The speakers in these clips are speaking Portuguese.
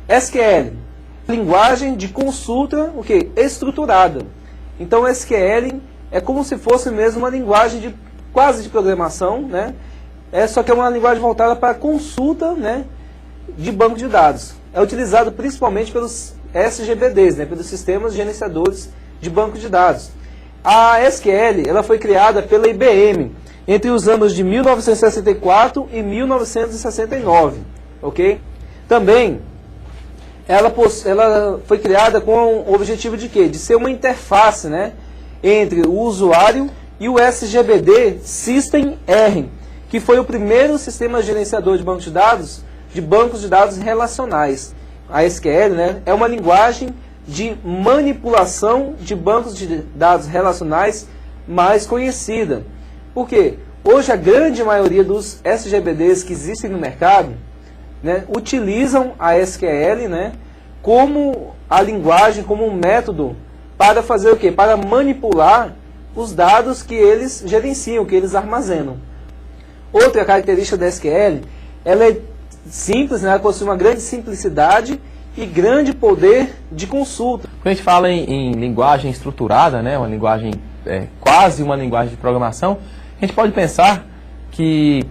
SQL, linguagem de consulta, o quê? Estruturada. Então, SQL é como se fosse mesmo uma linguagem quase de programação, né? Só que é uma linguagem voltada para consulta, né, de banco de dados. É utilizado principalmente pelos SGBDs, né, pelos sistemas gerenciadores de banco de dados. A SQL ela foi criada pela IBM entre os anos de 1964 e 1969, ok? Também ela foi criada com o objetivo de quê? De ser uma interface, né, entre o usuário e o SGBD System R, que foi o primeiro sistema gerenciador de bancos de dados relacionais. A SQL, né, é uma linguagem de manipulação de bancos de dados relacionais mais conhecida. Por quê? Hoje a grande maioria dos SGBDs que existem no mercado, né, utilizam a SQL, né, como a linguagem, como um método para fazer o quê? Para manipular os dados que eles gerenciam, que eles armazenam. Outra característica da SQL, ela é simples, né, ela possui uma grande simplicidade e grande poder de consulta. Quando a gente fala em linguagem estruturada, né, uma linguagem, quase uma linguagem de programação, a gente pode pensar que,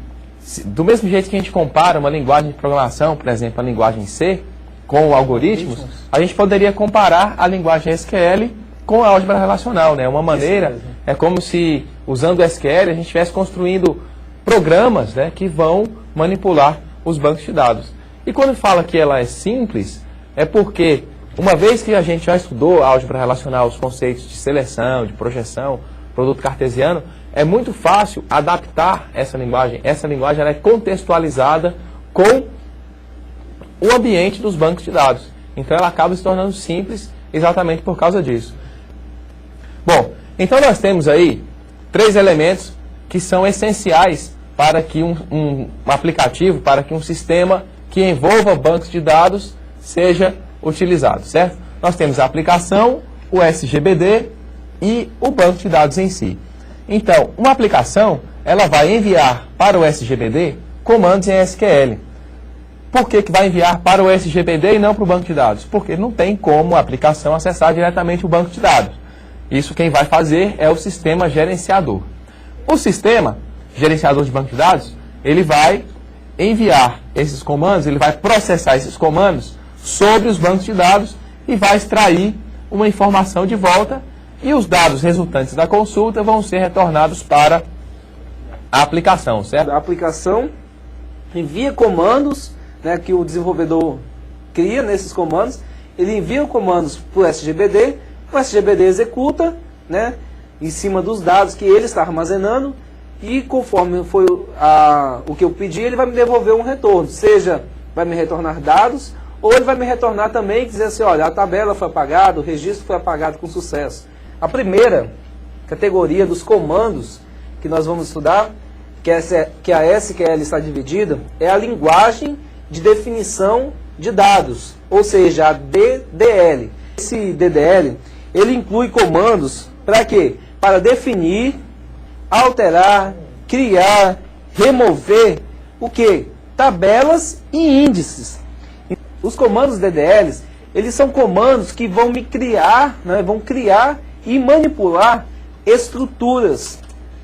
do mesmo jeito que a gente compara uma linguagem de programação, por exemplo, a linguagem C, com algoritmos, a gente poderia comparar a linguagem SQL com a álgebra relacional, né? Uma maneira, é como se, usando o SQL, a gente estivesse construindo programas, né, que vão manipular os bancos de dados. E quando fala que ela é simples, é porque, uma vez que a gente já estudou a álgebra relacional, os conceitos de seleção, de projeção, produto cartesiano, é muito fácil adaptar essa linguagem. Essa linguagem ela é contextualizada com o ambiente dos bancos de dados. Então ela acaba se tornando simples exatamente por causa disso. Bom, então nós temos aí 3 elementos que são essenciais para que um aplicativo, para que um sistema que envolva bancos de dados seja utilizado, certo? Nós temos a aplicação, o SGBD e o banco de dados em si. Então, uma aplicação, ela vai enviar para o SGBD comandos em SQL. Por que vai enviar para o SGBD e não para o banco de dados? Porque não tem como a aplicação acessar diretamente o banco de dados. Isso quem vai fazer é o sistema gerenciador. O sistema gerenciador de banco de dados, ele vai enviar esses comandos, ele vai processar esses comandos sobre os bancos de dados e vai extrair uma informação de volta e os dados resultantes da consulta vão ser retornados para a aplicação, certo? A aplicação envia comandos, né, que o desenvolvedor cria nesses comandos, ele envia comandos para o SGBD executa, né, em cima dos dados que ele está armazenando e conforme foi o que eu pedi, ele vai me devolver um retorno, seja vai me retornar dados ou ele vai me retornar também e dizer assim, olha, a tabela foi apagada, o registro foi apagado com sucesso. A primeira categoria dos comandos que nós vamos estudar, que a SQL está dividida, é a linguagem de definição de dados, ou seja, a DDL. Esse DDL, ele inclui comandos para quê? Para definir, alterar, criar, remover o quê? Tabelas e índices. Os comandos DDLs, eles são comandos que vão me criar, né, vão criar e manipular estruturas,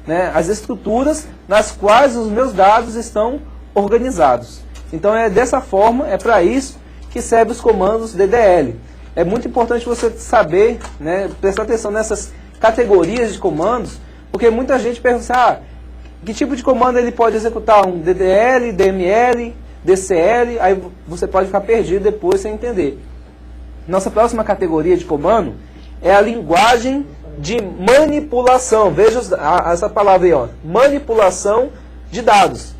né, as estruturas nas quais os meus dados estão organizados. Então é dessa forma, é para isso que servem os comandos DDL. É muito importante você saber, né, prestar atenção nessas categorias de comandos, porque muita gente pergunta, que tipo de comando ele pode executar? Um DDL, DML, DCL, aí você pode ficar perdido depois sem entender. Nossa próxima categoria de comando é a linguagem de manipulação. Veja essa palavra aí, ó, manipulação de dados.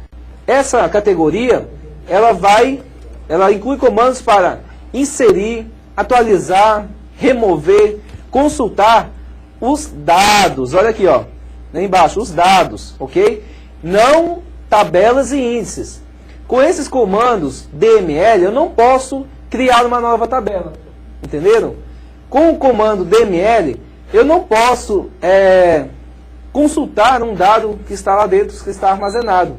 Essa categoria, ela inclui comandos para inserir, atualizar, remover, consultar os dados. Olha aqui, ó, lá embaixo, os dados, ok? Não tabelas e índices. Com esses comandos DML, eu não posso criar uma nova tabela. Entenderam? Com o comando DML, eu não posso consultar um dado que está lá dentro, que está armazenado.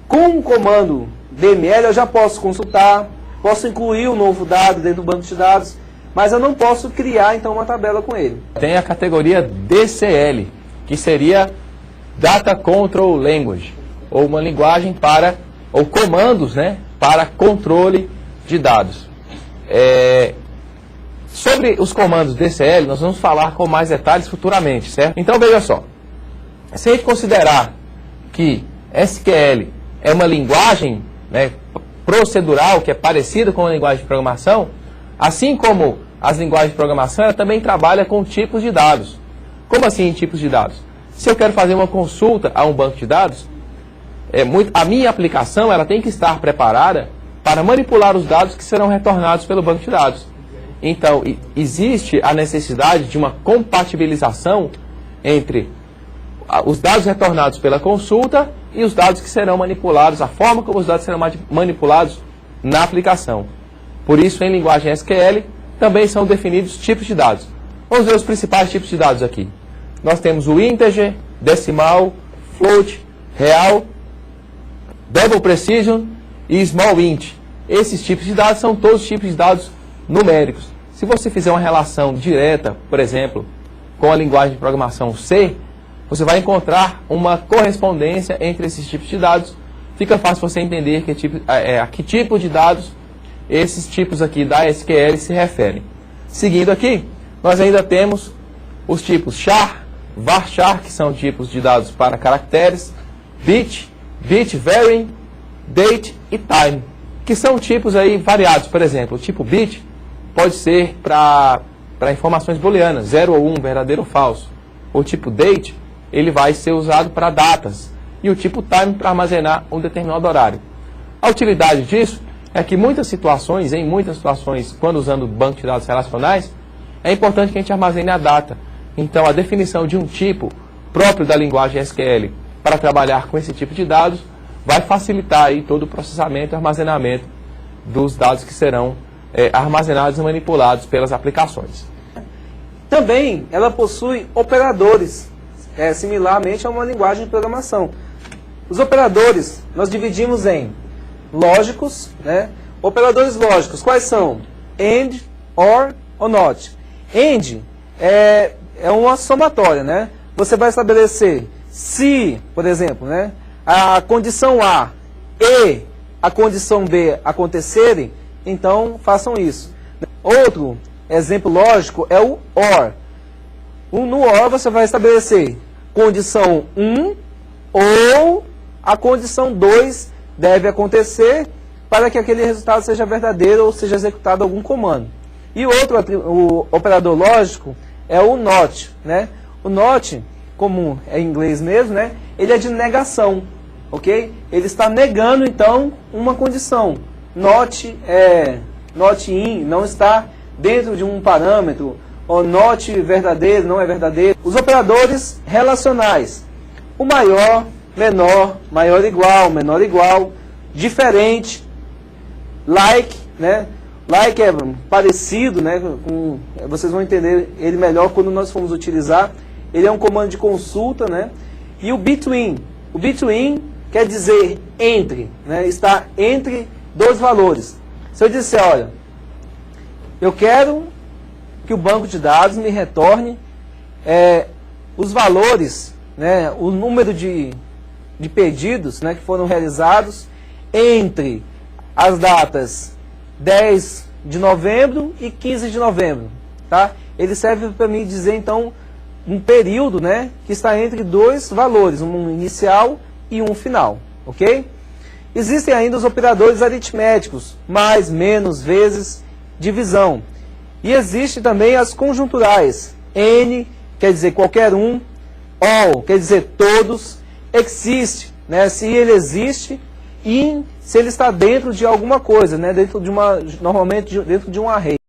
Com o comando DML, eu já posso consultar, posso incluir um novo dado dentro do banco de dados, mas eu não posso criar então uma tabela com ele. Tem a categoria DCL, que seria Data Control Language, ou uma linguagem para, ou comandos, né, para controle de dados. Sobre os comandos DCL, nós vamos falar com mais detalhes futuramente, certo? Então veja só, se a gente considerar que SQL é uma linguagem, né, procedural, que é parecida com a linguagem de programação, assim como as linguagens de programação, ela também trabalha com tipos de dados. Como assim tipos de dados? Se eu quero fazer uma consulta a um banco de dados, a minha aplicação ela tem que estar preparada para manipular os dados que serão retornados pelo banco de dados. Então, existe a necessidade de uma compatibilização entre os dados retornados pela consulta e os dados que serão manipulados, a forma como os dados serão manipulados na aplicação. Por isso, em linguagem SQL, também são definidos tipos de dados. Vamos ver os principais tipos de dados aqui. Nós temos o integer, decimal, float, real, double precision e small int. Esses tipos de dados são todos tipos de dados numéricos. Se você fizer uma relação direta, por exemplo, com a linguagem de programação C, você vai encontrar uma correspondência entre esses tipos de dados. Fica fácil você entender a que tipo de dados esses tipos aqui da SQL se referem. Seguindo aqui, nós ainda temos os tipos char, varchar, que são tipos de dados para caracteres, bit, bit varying, date e time, que são tipos aí variados. Por exemplo, o tipo bit pode ser para informações booleanas, 0 ou 1, verdadeiro ou falso. O tipo date, ele vai ser usado para datas. E o tipo time para armazenar um determinado horário. A utilidade disso é que em muitas situações, quando usando banco de dados relacionais, é importante que a gente armazene a data. Então, a definição de um tipo próprio da linguagem SQL para trabalhar com esse tipo de dados vai facilitar aí todo o processamento e armazenamento dos dados que serão armazenados e manipulados pelas aplicações. Também ela possui operadores, similarmente a uma linguagem de programação. Os operadores nós dividimos em lógicos, né? Operadores lógicos, quais são? AND, OR ou NOT. AND é uma somatória, né? Você vai estabelecer se, por exemplo, né, a condição A e a condição B acontecerem, então façam isso. Outro exemplo lógico é o OR. No OR você vai estabelecer condição 1 ou a condição 2 deve acontecer para que aquele resultado seja verdadeiro ou seja executado algum comando. E o operador lógico é o NOT, né? O NOT, como é em inglês mesmo, né? Ele é de negação, ok? Ele está negando então uma condição. NOT in, não está dentro de um parâmetro, ou NOT verdadeiro, não é verdadeiro. Os operadores relacionais, o maior, menor, maior igual, menor igual, diferente, like, né? Like é parecido, né? Vocês vão entender ele melhor quando nós formos utilizar. Ele é um comando de consulta, né? E o between. O between quer dizer entre, né? Está entre dois valores. Se eu disser, olha, eu quero que o banco de dados me retorne os valores, né? O número de pedidos, né, que foram realizados entre as datas 10 de novembro e 15 de novembro, tá? Ele serve para mim dizer, então, um período, né, que está entre dois valores, um inicial e um final, ok? Existem ainda os operadores aritméticos, mais, menos, vezes, divisão. E existe também as conjunturais. N quer dizer qualquer um, all quer dizer todos, existe, né, se ele existe, in se ele está dentro de alguma coisa, né, normalmente dentro de um array.